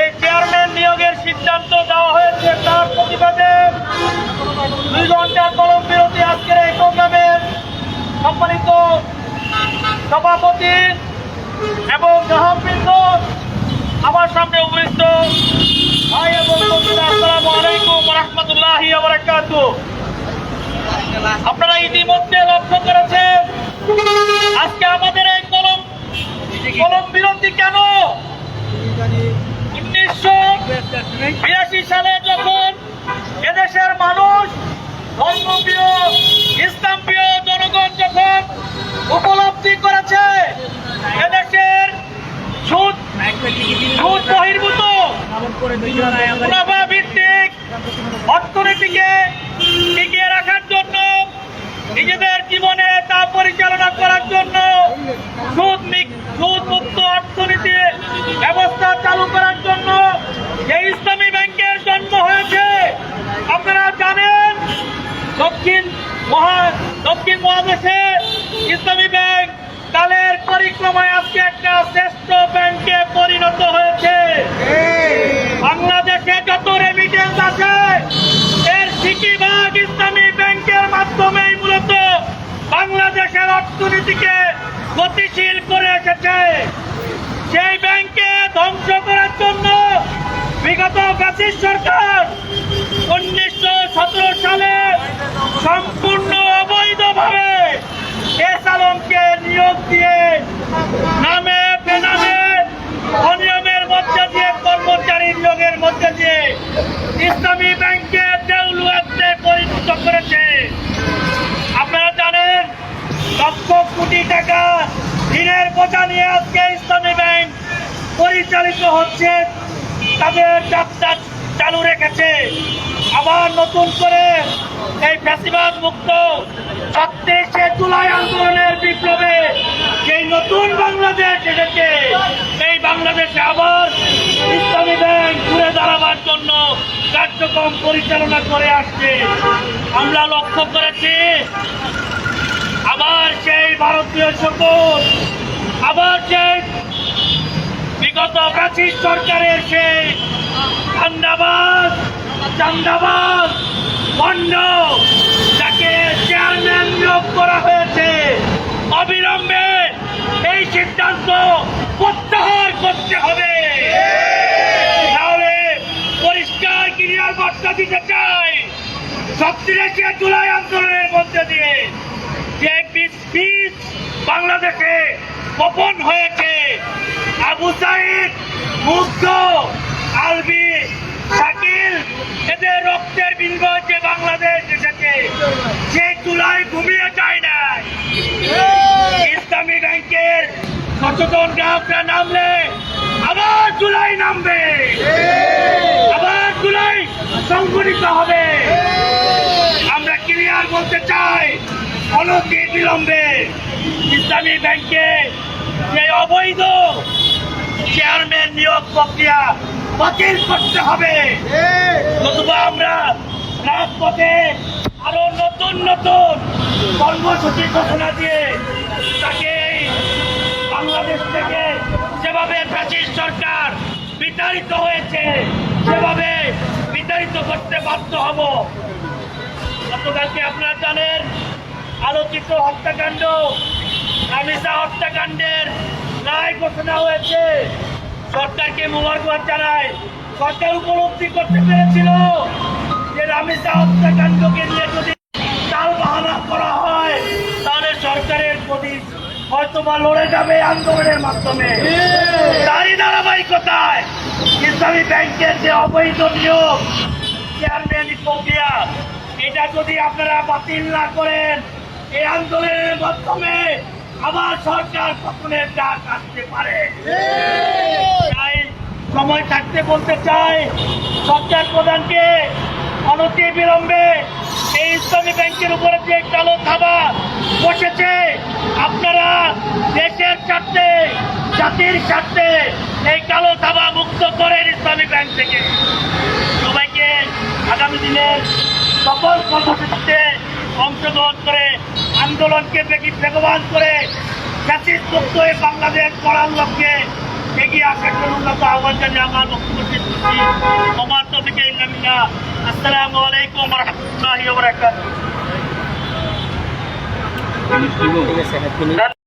এই চেয়ারম্যান নিয়োগের সিদ্ধান্ত দেওয়া হয়েছে তার প্রতিবাদে 2 ঘন্টা কলম বিরতি আজকের এই প্রোগ্রামের সম্মানিত সভাপতি এবং গ্রাহকবৃন্দ, আমার সামনে উপস্থিত ভাই এবং বন্ধুরা, আসসালামু আলাইকুম ওয়া রাহমাতুল্লাহি ওয়া বারাকাতুহু। আপনারা ইতিমধ্যে লক্ষ্য করেছেন আজকে আমাদের এই কলম বিরতি কেন? 1982 সালে যখন এদেশের মানুষ, ধর্মপ্রিয় ইসলামপ্রিয় জনগণ যখন উপলব্ধি করেছে এদেশের সুদ বহির্ভূত মুনাফা ভিত্তিক অর্থনীতিকে টিকিয়ে রাখার জন্য, নিজেদের জীবনে তা পরিচালনা করার জন্য সুদ মুক্ত অর্থনীতি ব্যবস্থা চালু করার জন্য এই ইসলামী ব্যাংকের জন্ম হয়েছে। আপনারা জানেন দক্ষিণ মহাদেশে ইসলামী ব্যাংক কালের পরিক্রমায় আজকে একটা শ্রেষ্ঠ ব্যাংকে পরিণত হয়েছে। বাংলাদেশে যত রেমিটেন্স আছে এর 60% ইসলামী ব্যাংকের মাধ্যমেই মূলত বাংলাদেশের অর্থনীতিকে গতিশীল করে এসেছে। সেই ব্যাংকে ধ্বংস করার জন্য বিগত ফ্যাসিস্ট সরকার 1917 সালে সম্পূর্ণ অবৈধভাবে এস আলমকে নিয়োগ দিয়ে নামে বেনামে অনিয়মের মধ্যে দিয়ে, কর্মচারী নিয়োগের মধ্যে দিয়ে ইসলামী ব্যাংকে দেউলুয়াতে পরিণত করেছে। আপনারা জানেন লক্ষ কোটি টাকা ঋণের বোঝা নিয়ে আজকে ইসলামী ব্যাংক পরিচালিত হচ্ছে, তাদের যাত্রা চালু রেখেছে। আবার নতুন করে এই ফ্যাসিবাদ মুক্ত 36শে জুলাই আন্দোলনের বিপ্লবে সেই নতুন বাংলাদেশ এসেছে। এই বাংলাদেশে আবার ইসলামী ব্যাংক ঘুরে দাঁড়াবার জন্য কার্যক্রম পরিচালনা করে আসছে। আমরা লক্ষ্য করেছি আবার সেই ভারতীয় শপথ, আবার সেই বিগত ফ্যাসিস্ট সরকারের সেই চান্দাবাজ বন্ড যাকে চেয়ারম্যান নিয়োগ করা হয়েছে, অবিলম্বে এই সিদ্ধান্ত প্রত্যাহার করতে হবে। তাহলে পরিষ্কার ক্লিয়ার বার্তা দিতে চাই 36শে জুলাই আন্দোলনের মধ্যে দিয়ে যে বীজ বাংলাদেশে বপন হয়েছে, আবু সাইদ, মুগ্ধ, আলবি, শাকিল, এদের রক্তের বিনিময়ে যে বাংলাদেশ এসেছে, সেই চুলাই ঘুমিয়ে যায় না। ইসলামী ব্যাংকের সচেতন গ্রাহকরা নামলে আবার জুলাই নামবে, আবার জুলাই সংগঠিত হবে। আমরা ক্লিয়ার বলতে চাই অনতি বিলম্বে ইসলামী ব্যাংকে যে অবৈধ চেয়ারম্যান নিয়োগ প্রক্রিয়া বাতিল করতে হবে, নতুবা আমরা রাজপথে আরো নতুন কর্মসূচি ঘোষণা দিয়ে তাকে বাংলাদেশ থেকে যেভাবে ফ্যাসিস্ট সরকার বিতাড়িত হয়েছে সেভাবে বিতাড়িত করতে বাধ্য হব। গতকালকে আপনারা জানেন আলোচিত হত্যাকাণ্ড, রামিসা হত্যাকাণ্ডের রায় ঘোষণা হয়েছে। সরকারকে মোবারকবাদ জানায়। সরকার উপলব্ধি করতে পেরেছিল যে রামিসা হত্যাকাণ্ডকে নিয়ে যদি টাল বাহানা করা হয় তাহলে সরকারের প্রতি হয়তোবা লড়ে যাবে আন্দোলনের মাধ্যমে। তারই ধারাবাহিকতায় ইসলামী ব্যাংকের যে অবৈধ নিয়োগ চেয়ারম্যান প্রক্রিয়া, এটা যদি আপনারা বাতিল না করেন এই আন্দোলনের মাধ্যমে আবার সরকার পতনের ডাক আসতে পারে। তাই সময় থাকতে বলতে চাই সরকার প্রধানকে অনতি বিলম্বে এই ইসলামী ব্যাংকের উপরে যে কালো থাবা বসেছে, আপনারা দেশের স্বার্থে, জাতির স্বার্থে এই কালো থাবা মুক্ত করেন ইসলামী ব্যাংক থেকে। সবাইকে আগামী দিনের সকল কর্মসূচিতে অংশগ্রহণ করে আন্দোলনকে বেগবান করে ফ্যাসিস্ট মুক্ত হয়ে বাংলাদেশ গড়ার লক্ষ্যে এগিয়ে আসার জন্য আহ্বান জানিয়ে আমার বক্তব্য আসসালামু আলাইকুম ওয়া রাহমাতুল্লাহি ওয়া বারাকাতুহু।